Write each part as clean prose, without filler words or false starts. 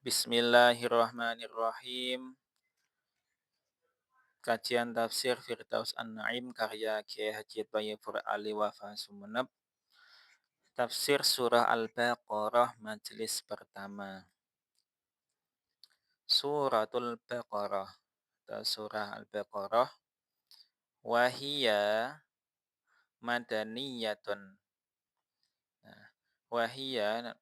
Bismillahirrahmanirrahim. Kajian tafsir Firdaus An-Naim karya Kiai Haji Thayyib Ali Wafa Sumenep. Tafsir surah Al-Baqarah majelis pertama. Suratul Baqarah atau surah Al-Baqarah wahia madaniyatun. Nah, wahia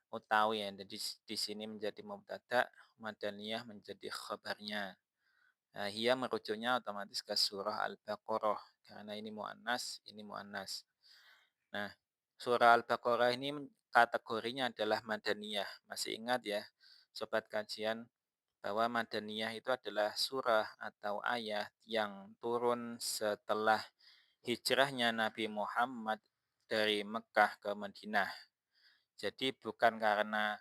utawi ya, jadi di sini menjadi mubtada, madaniyah menjadi khabarnya. Nah, hiya merujuknya otomatis ke surah Al-Baqarah karena ini muannas, ini muannas. Nah, surah Al-Baqarah ini kategorinya adalah madaniyah. Masih ingat ya, sobat kajian, bahwa madaniyah itu adalah surah atau ayat yang turun setelah hijrahnya Nabi Muhammad dari Mekah ke Madinah. Jadi bukan karena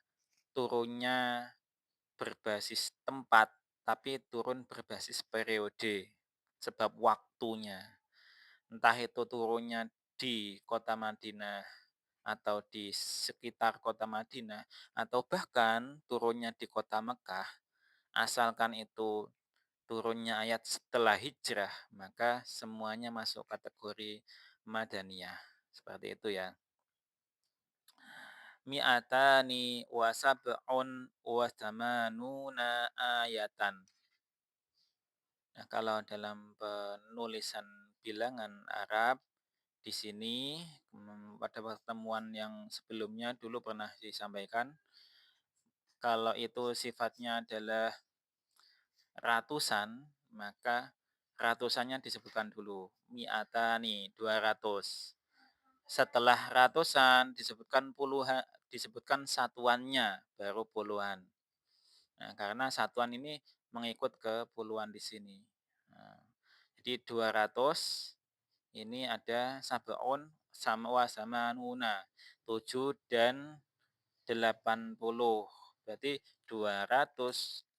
turunnya berbasis tempat, tapi turun berbasis periode, sebab waktunya. Entah itu turunnya di kota Madinah atau di sekitar kota Madinah, atau bahkan turunnya di kota Mekah, asalkan itu turunnya ayat setelah hijrah, maka semuanya masuk kategori Madaniyah. Seperti itu ya. Mi'atani wa sab'un wa thamanuna ayatan. Nah, kalau dalam penulisan bilangan Arab di sini pada pertemuan yang sebelumnya dulu pernah disampaikan kalau itu sifatnya adalah ratusan, maka ratusannya disebutkan dulu. Mi'ata nih 200. Setelah ratusan disebutkan puluhan, disebutkan satuannya baru puluhan. Nah, karena satuan ini mengikut ke puluhan di sini. Nah, jadi 200 ini ada sab'un sama wa samanuna, 7 dan 80. Berarti 287.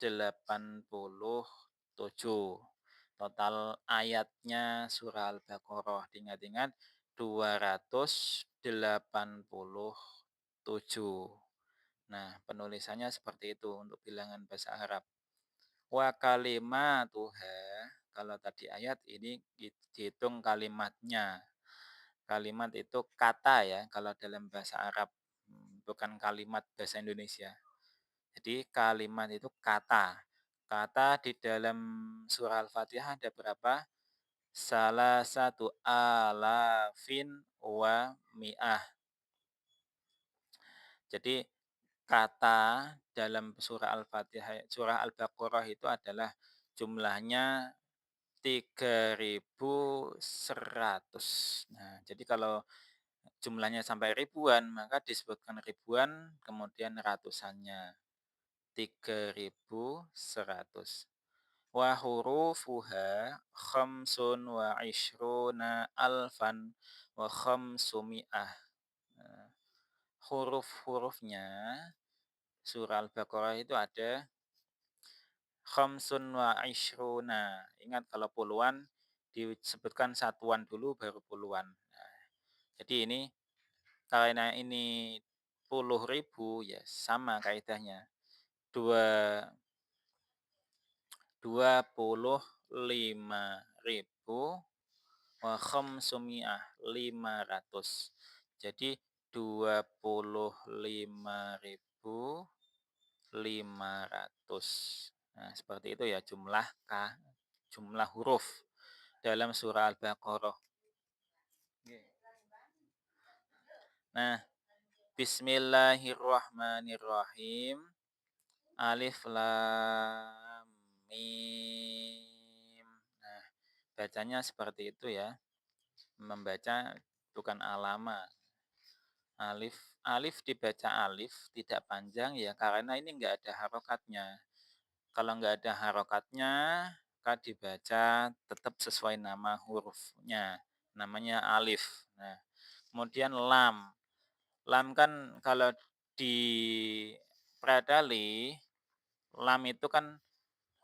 Total ayatnya surah Al-Baqarah. Diingat-ingat 287. Nah, penulisannya seperti itu untuk bilangan bahasa Arab. Wa kalimatuha, kalau tadi ayat ini dihitung kalimatnya. Kalimat itu kata ya, kalau dalam bahasa Arab, bukan kalimat bahasa Indonesia. Jadi kalimat itu kata. Kata di dalam surah Al-Fatihah ada berapa? Salah satu alafin wa mi'ah. Jadi kata dalam surah Al-Fatihah, surah Al-Baqarah itu adalah jumlahnya 3.100. Nah, jadi kalau jumlahnya sampai ribuan, maka disebutkan ribuan, kemudian ratusannya 3.100. Wa hurufuha khamsun wa ishruna alfan wa khamsumi'ah. Nah, huruf-hurufnya surah Al-Baqarah itu ada khamsun wa ishruna. Ingat kalau puluhan disebutkan satuan dulu baru puluhan. Nah, jadi ini karena ini puluh ribu ya sama kaidahnya. Dua 25.000 wa khamsumi'ah 500. Jadi 25.500. Nah, seperti itu ya jumlah huruf dalam surah Al-Baqarah. Nah, bismillahirrahmanirrahim. Alif lam mim. Nah, bacanya seperti itu ya. Membaca bukan alama. Alif dibaca alif, tidak panjang ya karena ini enggak ada harokatnya. Kalau enggak ada harokatnya, maka dibaca tetap sesuai nama hurufnya. Namanya alif. Nah, kemudian lam. Lam kan kalau di Pradali, lam itu kan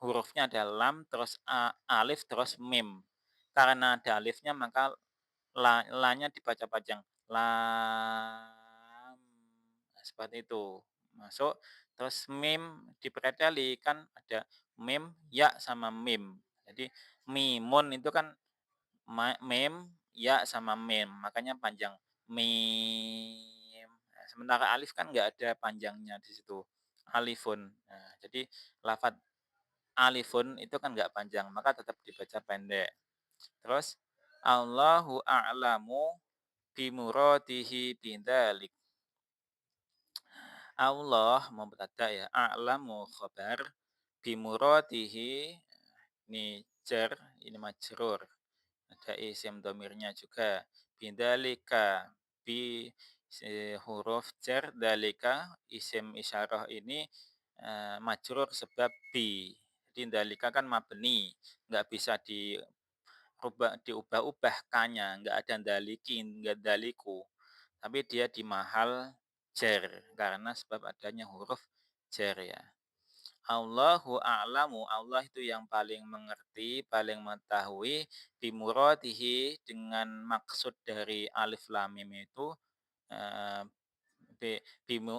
hurufnya ada lam, terus alif, terus mim. Karena ada alifnya maka la-nya dibaca panjang. Lam. Nah, seperti itu. masuk, terus mim dipreteli, kan ada mim, ya, sama mim. Jadi mimun itu kan mim, ya, sama mim, makanya panjang, mim. Nah, sementara alif kan nggak ada panjangnya di situ, alifun. Nah, jadi lafadz alifun itu kan nggak panjang, maka tetap dibaca pendek. Terus Allahu a'lamu bimuradihi bidzalik. Allah mubtada ya, a'lamu khabar, bimuradihi ini jar, ini majrur. Ada isim domirnya juga. Bidzalika bi huruf jar, dalika isim isyarah ini majrur sebab bi. Jadi dalika kan mabni, nggak bisa diubah-ubah kanya, nggak ada dalikin, nggak daliku. Tapi dia di mahal jar karena sebab adanya huruf jar ya. Allahu a'lamu, Allah itu yang paling mengerti, paling mengetahui bimuradihi dengan maksud dari alif lam mim itu eh,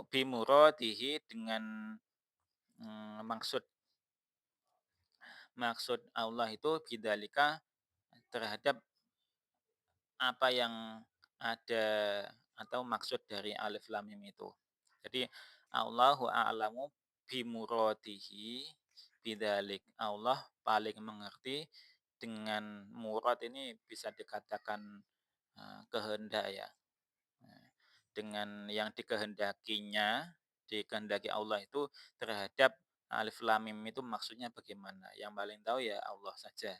bimuradihi dengan maksud maksud Allah itu bidzalika terhadap apa yang ada atau maksud dari alif lam mim itu. Jadi Allahu a'lamu bimuradihi bidzalik. Allah paling mengerti dengan murad ini bisa dikatakan kehendak ya. Nah, dengan yang dikehendaki Allah itu terhadap alif lam mim itu maksudnya bagaimana? Yang paling tahu ya Allah saja.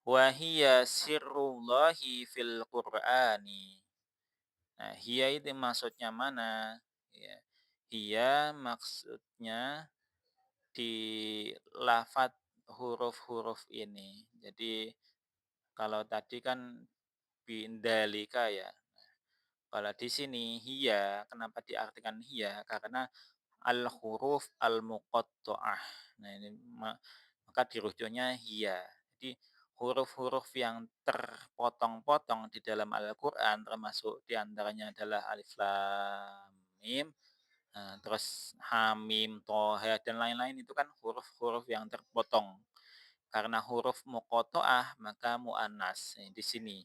Wahia sirrullahi fil Qur'ani. Nah, hiya itu maksudnya mana? Ya. Hiya maksudnya di lafat huruf-huruf ini. Jadi kalau tadi kan bindalika ya. Kalau di sini hiya, kenapa diartikan hiya? Karena al-huruf al-muqatta'ah. Nah, ini maka dirujuknya hiya. Jadi huruf-huruf yang terpotong-potong di dalam Al-Qur'an termasuk diantaranya adalah alif lam mim, terus hamim, toha dan lain-lain itu kan huruf-huruf yang terpotong. Karena huruf muqatta'ah maka muannas di sini.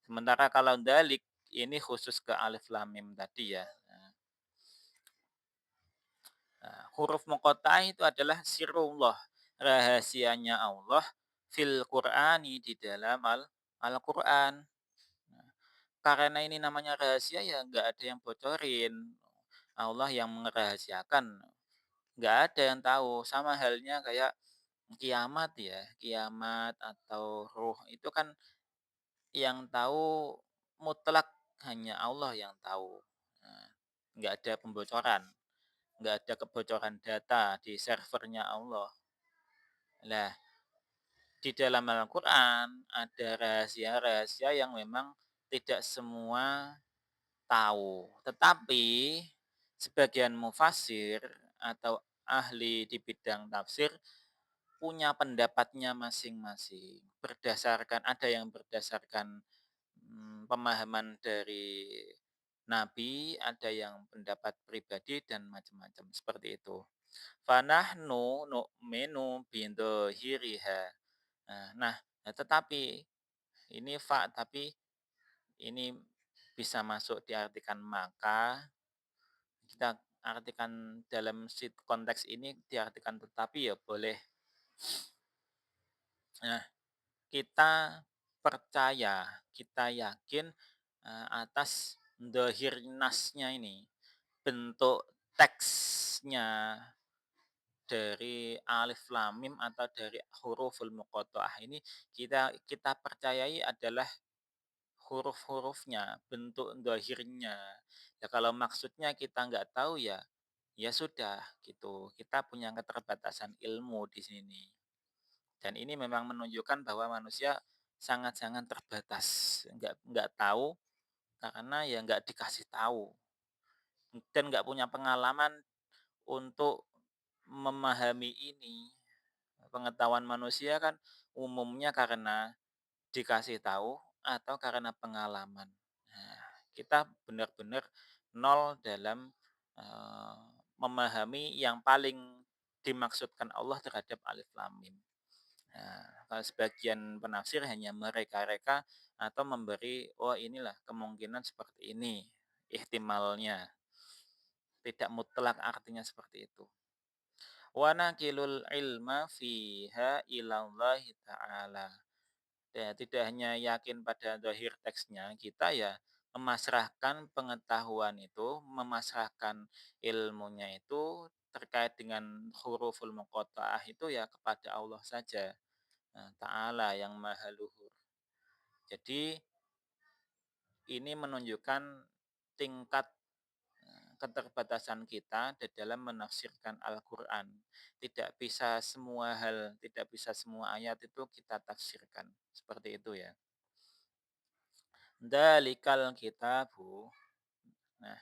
Sementara kalau dalik ini khusus ke alif lam mim tadi ya. Huruf muqatta'ah itu adalah sirrullah, rahasianya Allah fil Qur'ani di dalam Al-Qur'an. Nah, karena ini namanya rahasia ya nggak ada yang bocorin. Allah yang merahasiakan, nggak ada yang tahu. Sama halnya kayak kiamat ya, kiamat atau ruh itu kan yang tahu mutlak hanya Allah yang tahu. Nah, nggak ada pembocoran. Nggak ada kebocoran data di servernya Allah. Nah, di dalam Al-Quran ada rahasia-rahasia yang memang tidak semua tahu. Tetapi sebagian mufasir atau ahli di bidang tafsir punya pendapatnya masing-masing. Berdasarkan ada yang berdasarkan pemahaman dari Nabi, ada yang pendapat pribadi dan macam-macam seperti itu. Fanahnu nu'minu bidhahiriha. Nah, tetapi ini tapi ini bisa masuk diartikan maka, kita artikan dalam konteks ini diartikan tetapi ya boleh. Nah, kita percaya, kita yakin atas dhahir nasnya ini, bentuk teksnya dari alif lam mim atau dari huruful muqatta'ah ini kita kita percayai adalah huruf-hurufnya, bentuk dhahirnya. Ya kalau maksudnya kita nggak tahu ya, ya sudah gitu. Kita punya keterbatasan ilmu di sini. Dan ini memang menunjukkan bahwa manusia sangat-sangat terbatas, nggak tahu karena ya nggak dikasih tahu dan nggak punya pengalaman untuk memahami ini. Pengetahuan manusia kan umumnya karena dikasih tahu atau karena pengalaman. Nah, kita benar-benar nol dalam memahami yang paling dimaksudkan Allah terhadap alif lam mim. Nah, kalau sebagian penafsir hanya mereka-reka atau memberi, oh inilah kemungkinan seperti ini, ihtimalnya, tidak mutlak artinya seperti itu. Wa nakilul ilma fiha ilallahi ta'ala. Ya, tidak hanya yakin pada zahir teksnya, kita ya memasrahkan pengetahuan itu, memasrahkan ilmunya itu terkait dengan huruful muqatta'ah itu ya kepada Allah saja. Nah, Ta'ala yang maha luhur. Jadi ini menunjukkan tingkat keterbatasan kita di dalam menafsirkan Al-Quran. Tidak bisa semua hal, tidak bisa semua ayat itu kita tafsirkan. Seperti itu ya. Dalikal kitabu. Nah,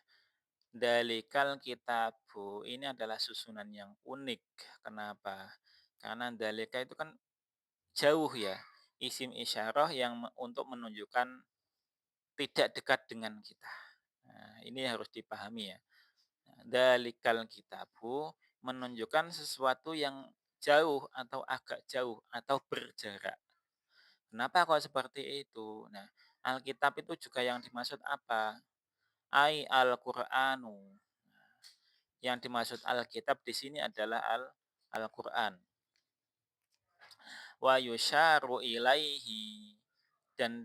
dalikal kitabu ini adalah susunan yang unik. Kenapa? Karena dalika itu kan jauh ya. Isim isyarah yang untuk menunjukkan tidak dekat dengan kita. Nah, ini harus dipahami ya. Dalikal kitabu menunjukkan sesuatu yang jauh atau agak jauh atau berjarak. Kenapa kok seperti itu? Nah, Alkitab itu juga yang dimaksud apa? Al-Qur'anu. Yang dimaksud Alkitab di sini adalah Al-Qur'an. Wa yusyaru ilaihi dan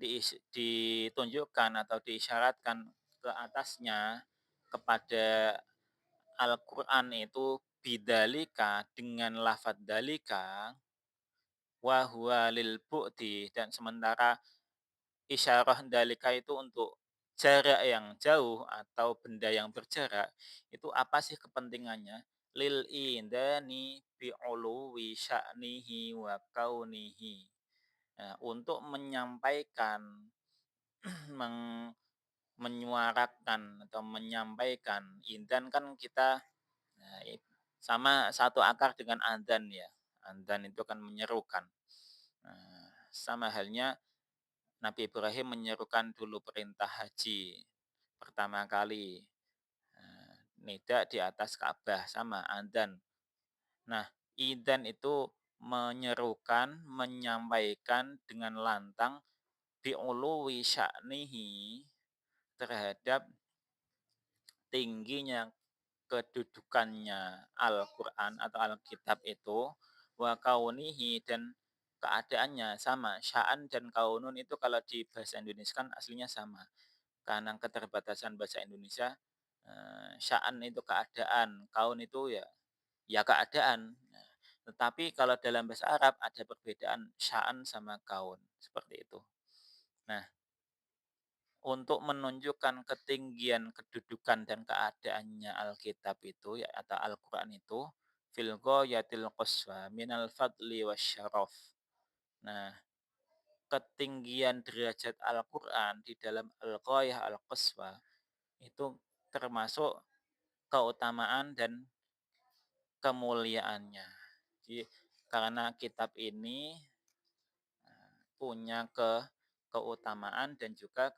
ditunjukkan atau diisyaratkan ke atasnya kepada Al-Qur'an itu bidalika dengan lafadz dalika wa huwa lil bu'di dan sementara isyarah dalika itu untuk jarak yang jauh atau benda yang berjarak, itu apa sih kepentingannya? Lil indani bi'uluwi sya'nihi wa kaunihi. Nah, untuk menyampaikan, meng, menyuarakan atau menyampaikan. Indan kan kita nah, sama satu akar dengan adzan ya. Adzan itu kan menyerukan. Nah, sama halnya Nabi Ibrahim menyerukan dulu perintah haji pertama kali. Nida di atas Ka'bah sama adzan. Nah, idzan itu menyerukan, menyampaikan dengan lantang bi'uluwi sya'nihi terhadap tingginya kedudukannya Al-Quran atau Alkitab itu wa kaunihi dan keadaannya sama. Sya'an dan kaunun itu kalau di bahasa Indonesia kan aslinya sama. Karena keterbatasan bahasa Indonesia, sya'an itu keadaan, kaun itu ya keadaan. Nah, tetapi kalau dalam bahasa Arab ada perbedaan sya'an sama kaun, seperti itu. Nah, untuk menunjukkan ketinggian kedudukan dan keadaannya Alkitab itu ya atau Al-Qur'an itu fil ghayatil quswa minal fadli wasyaraf. Nah, ketinggian derajat Al-Qur'an di dalam al-ghayah al-quswa itu termasuk keutamaan dan kemuliaannya. Jadi karena kitab ini punya keutamaan dan juga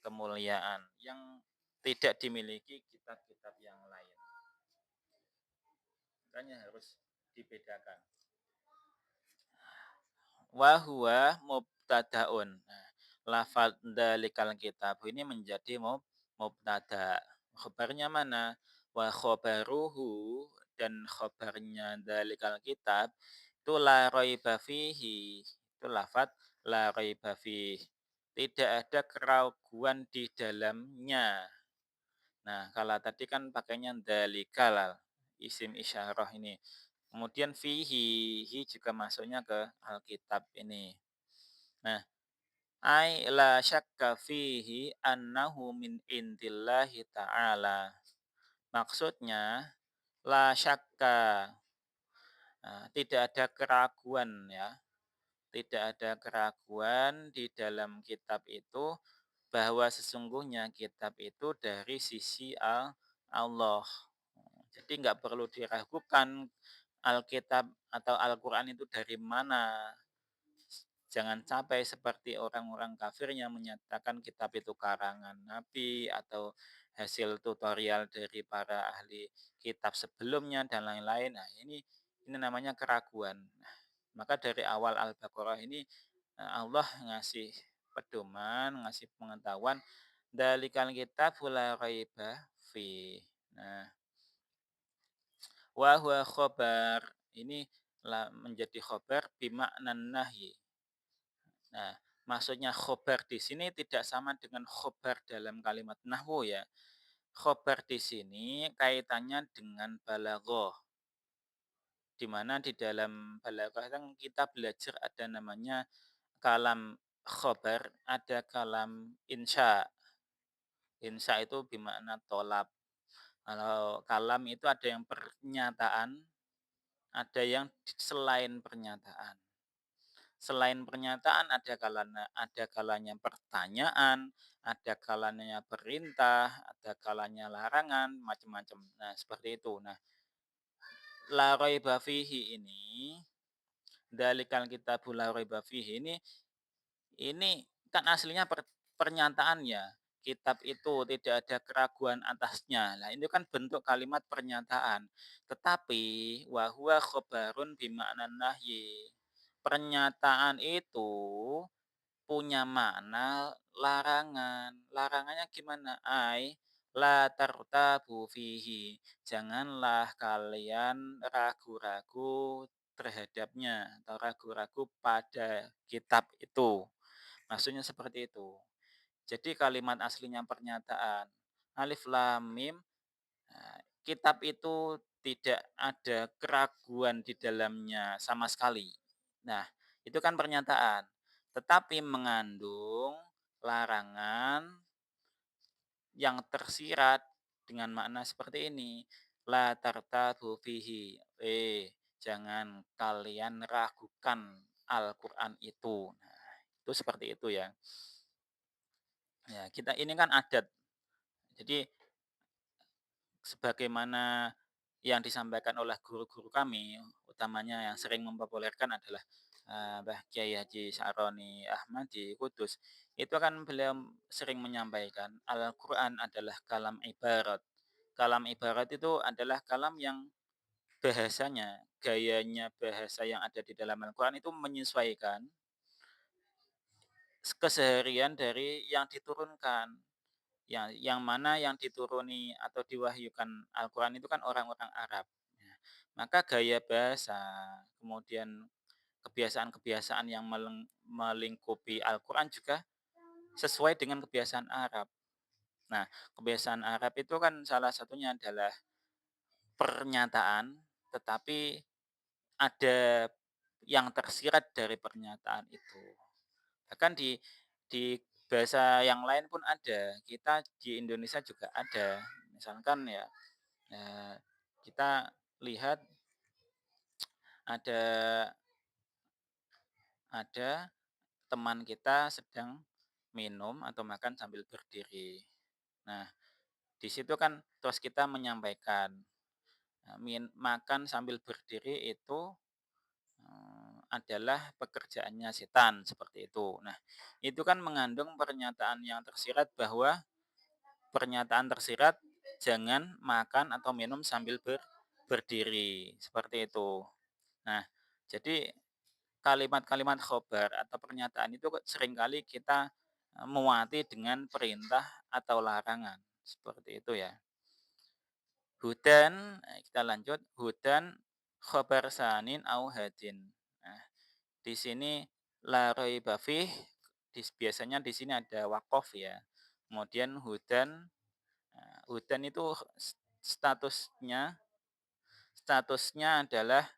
kemuliaan yang tidak dimiliki kitab-kitab yang lain. Makanya harus dibedakan. Wa huwa mubtadaun. Nah, lafal dalikal kitab ini menjadi mubtada. Khabarnya mana? Wa khabaruhu dan khabarnya dalikal kitab itu la raiba fihi. Itu lafaz la raiba fihi. Tidak ada keraguan di dalamnya. Nah, kalau tadi kan pakainya dalikal isim isyarah ini. Kemudian fihi, hi juga masuknya ke Alkitab ini. Nah, ai la syakka fihi annahu min indillahi ta'ala. Maksudnya la syakka. Nah, tidak ada keraguan ya. Tidak ada keraguan di dalam kitab itu bahwa sesungguhnya kitab itu dari sisi Allah. Jadi nggak perlu diragukan Alkitab atau Al-Quran itu dari mana. Jangan sampai seperti orang-orang kafir yang menyatakan kitab itu karangan Nabi atau hasil tutorial dari para ahli kitab sebelumnya dan lain-lain. Nah, ini namanya keraguan. Nah, maka dari awal Al-Baqarah ini Allah ngasih pedoman, ngasih pengetahuan, dalikal kitab la raiba fi. Nah, wa huwa khobar. Ini menjadi khobar bimaknan nahyi. Nah, maksudnya khobar di sini tidak sama dengan khobar dalam kalimat nahwu ya. Khobar di sini kaitannya dengan balaghah. Di mana di dalam balaghah kan kita belajar ada namanya kalam khobar, ada kalam insya. Insya itu bermakna tolab. Kalau kalam itu ada yang pernyataan, ada yang selain pernyataan. Selain pernyataan ada kalanya pertanyaan, ada kalanya perintah, ada kalanya larangan, macam-macam. Nah, seperti itu. Nah, la raiba fihi ini, dalikal kitabul la raiba fihi ini kan aslinya pernyataan ya. Kitab itu tidak ada keraguan atasnya. Nah, ini kan bentuk kalimat pernyataan. Tetapi wahwa khobarun bimakna nahyi. Pernyataan itu punya makna larangan. Larangannya gimana? La tartabu fihi. Janganlah kalian ragu-ragu terhadapnya atau ragu-ragu pada kitab itu. Maksudnya seperti itu. Jadi kalimat aslinya pernyataan. Alif lam mim, kitab itu tidak ada keraguan di dalamnya sama sekali. Nah, itu kan pernyataan, tetapi mengandung larangan yang tersirat dengan makna seperti ini. La tartabu fihi. Jangan kalian ragukan Al-Qur'an itu. Nah, itu seperti itu ya. Ya, kita ini kan adat. Jadi sebagaimana yang disampaikan oleh guru-guru kami, utamanya yang sering mempopulerkan adalah Mbah Kiai Haji Sa'roni Ahmad di Kudus. Itu kan beliau sering menyampaikan Al-Quran adalah kalam ibarat. Kalam ibarat itu adalah kalam yang bahasanya, gayanya bahasa yang ada di dalam Al-Quran itu menyesuaikan keseharian dari yang diturunkan. Ya, yang mana yang dituruni atau diwahyukan Al-Quran itu kan orang-orang Arab. Ya, maka gaya bahasa, kemudian kebiasaan-kebiasaan yang melingkupi Al-Quran juga sesuai dengan kebiasaan Arab. Nah, kebiasaan Arab itu kan salah satunya adalah pernyataan, tetapi ada yang tersirat dari pernyataan itu. Bahkan di bahasa yang lain pun ada. Kita di Indonesia juga ada. Misalkan ya, kita lihat ada ada teman kita sedang minum atau makan sambil berdiri. Nah, di situ kan terus kita menyampaikan, makan sambil berdiri itu adalah pekerjaannya setan, seperti itu. Nah, itu kan mengandung pernyataan yang tersirat bahwa pernyataan tersirat jangan makan atau minum sambil berdiri, seperti itu. Nah, jadi kalimat-kalimat khobar atau pernyataan itu seringkali kita muati dengan perintah atau larangan, seperti itu ya. Hudan, kita lanjut, hudan khobar sanin au hadin. Nah, di sini la raiba biasanya di sini ada wakof ya. Kemudian hudan. Nah, hudan itu statusnya statusnya adalah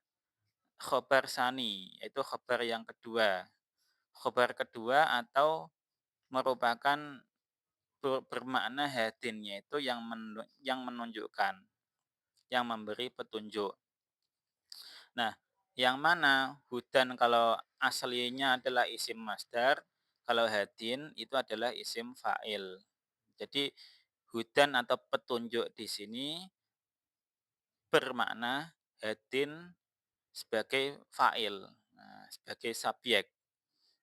khobar sani, yaitu khobar yang kedua. Khobar kedua atau merupakan bermakna hadin, yaitu yang menunjukkan, yang memberi petunjuk. Nah, yang mana hudan kalau aslinya adalah isim masdar, kalau hadin itu adalah isim fa'il. Jadi hudan atau petunjuk di sini bermakna hadin sebagai fa'il, nah, sebagai subjek,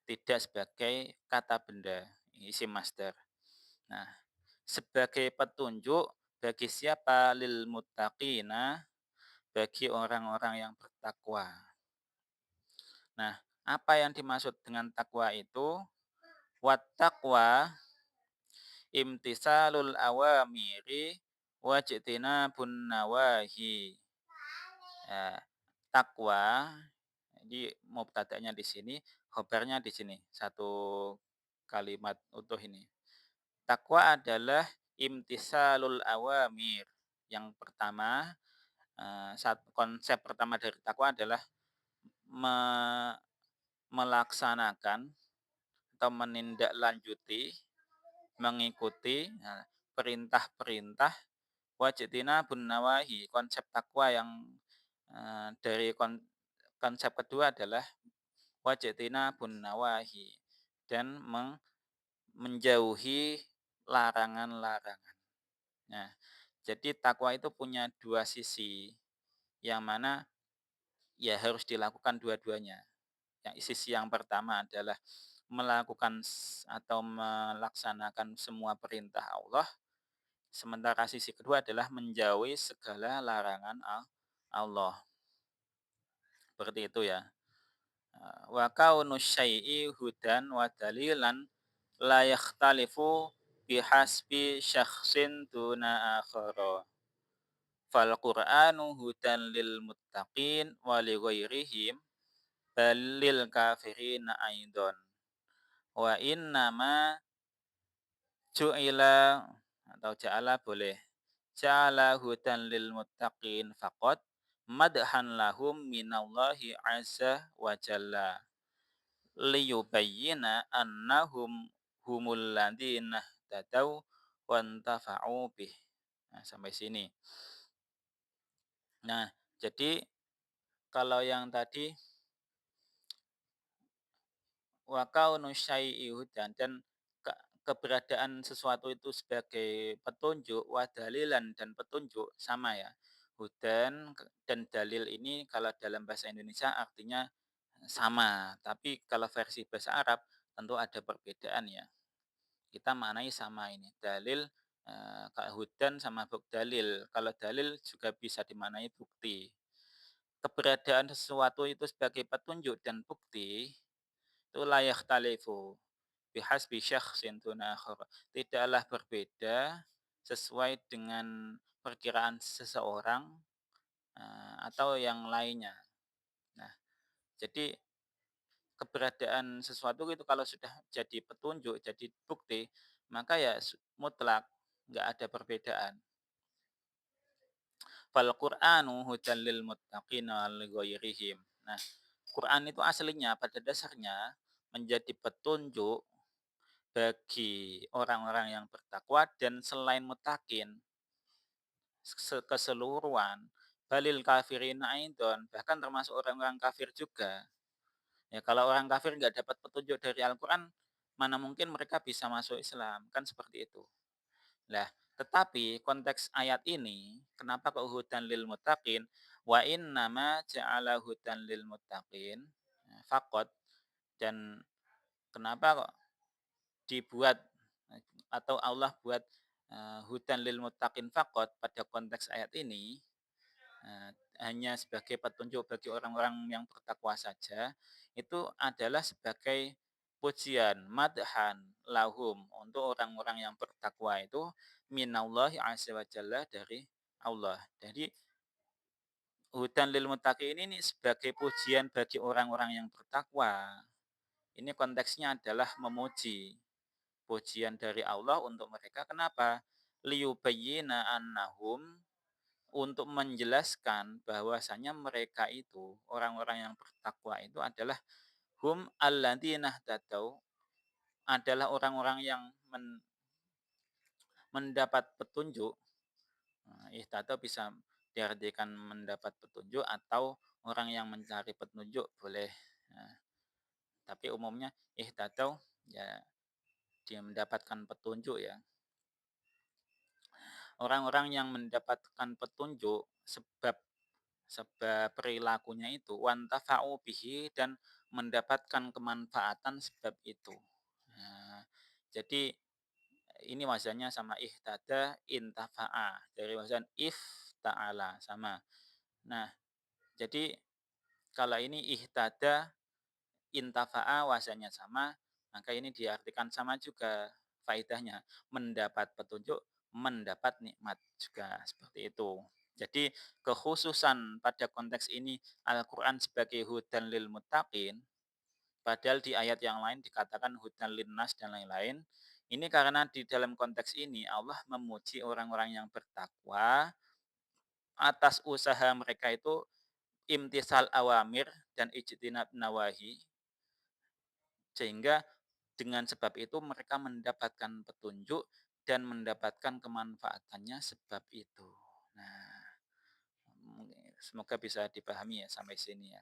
tidak sebagai kata benda, isim masdar. Nah, sebagai petunjuk bagi siapa? Lil muttaqina, bagi orang-orang yang bertakwa. Nah, apa yang dimaksud dengan takwa itu? Wat taqwa imtisalul awamiri wajtinabun nawahi. Ya, takwa jadi mubtada'nya di sini, khobarnya di sini. Satu kalimat utuh ini. Takwa adalah imtisalul awamir. Yang pertama, konsep pertama dari takwa adalah me melaksanakan atau menindaklanjuti, mengikuti perintah-perintah wajtinabun nawahi. Konsep takwa yang dari konsep kedua adalah wajtinabun nawahi dan menjauhi larangan-larangan. Nah, jadi takwa itu punya dua sisi, yang mana ya harus dilakukan dua-duanya. Yang sisi yang pertama adalah melakukan atau melaksanakan semua perintah Allah, sementara sisi kedua adalah menjauhi segala larangan Allah. Seperti itu ya. Wa kaunus syai'i hudan wa dalilan la yakhtalifu bihasbi syakhsin duna akhara. Fal Qur'anu hudan lil muttaqin wa li ghairihim bal lil kafirina aidon. Wa innama ju'ila atau ja'ala boleh. Ja'ala hudan lil muttaqin faqat madhan lahum minallahi azza wa jalla liyubayyina annahum humul ladzina tadau wantafa'u bih. Nah, sampai sini. Nah, jadi kalau yang tadi wa kaunu syai'i hudan dan keberadaan sesuatu itu sebagai petunjuk wa dalilan dan petunjuk sama ya. Hudan dan dalil ini kalau dalam bahasa Indonesia artinya sama, tapi kalau versi bahasa Arab tentu ada perbedaan ya. Kita maknai sama ini. Dalil hudan sama dalil. Kalau dalil juga bisa dimaknai bukti. Keberadaan sesuatu itu sebagai petunjuk dan bukti itu layak talifu bihasbi syakhsin duna akhar. Tidaklah berbeda sesuai dengan perkiraan seseorang atau yang lainnya. Nah, jadi keberadaan sesuatu itu kalau sudah jadi petunjuk, jadi bukti, maka ya mutlak, nggak ada perbedaan. Fal Qur'anu hudan lil muttaqina ghairihim. Nah, Quran itu aslinya pada dasarnya menjadi petunjuk bagi orang-orang yang bertakwa dan selain mutakin keseluruhan balil kafirin aidon bahkan termasuk orang-orang kafir juga. Ya kalau orang kafir nggak dapat petunjuk dari Al-Quran, mana mungkin mereka bisa masuk Islam, kan seperti itu. Lah, tetapi konteks ayat ini, kenapa kok hudan lil muttaqin? Wa nama ja'ala hudan lil muttaqin fakot, dan kenapa kok dibuat atau Allah buat hudan lil muttaqin fakot pada konteks ayat ini hanya sebagai petunjuk bagi orang-orang yang bertakwa saja, itu adalah sebagai pujian, madhan, lahum untuk orang-orang yang bertakwa itu minallahi azza wa jalla dari Allah. Jadi hudan lil muttaqin ini sebagai pujian bagi orang-orang yang bertakwa. Ini konteksnya adalah memuji. Pujian dari Allah untuk mereka. Kenapa? Liyubayyina annahum, untuk menjelaskan bahwasanya mereka itu orang-orang yang bertakwa itu adalah hum alladzina tadau, adalah orang-orang yang mendapat petunjuk. Ihtadau bisa diartikan mendapat petunjuk atau orang yang mencari petunjuk boleh. Nah, tapi umumnya ihtadau ya dia mendapatkan petunjuk ya. Orang-orang yang mendapatkan petunjuk sebab perilakunya itu wantafa'u bihi dan mendapatkan kemanfaatan sebab itu. Nah, jadi Ini wazannya sama ihtada, intafa'a, dari wazan ifta'ala, sama. Nah, jadi kalau ini ihtada, intafa'a wazannya sama, maka ini diartikan sama juga faedahnya, mendapat petunjuk, mendapat nikmat juga, seperti itu. Jadi kekhususan pada konteks ini Al-Quran sebagai hudan lil muttaqin, padahal di ayat yang lain dikatakan hudan linnas dan lain-lain. Ini karena di dalam konteks ini Allah memuji orang-orang yang bertakwa atas usaha mereka itu imtisal awamir dan ijtinab nawahi, sehingga dengan sebab itu mereka mendapatkan petunjuk dan mendapatkan kemanfaatannya sebab itu. Nah, semoga bisa dipahami ya sampai sini ya.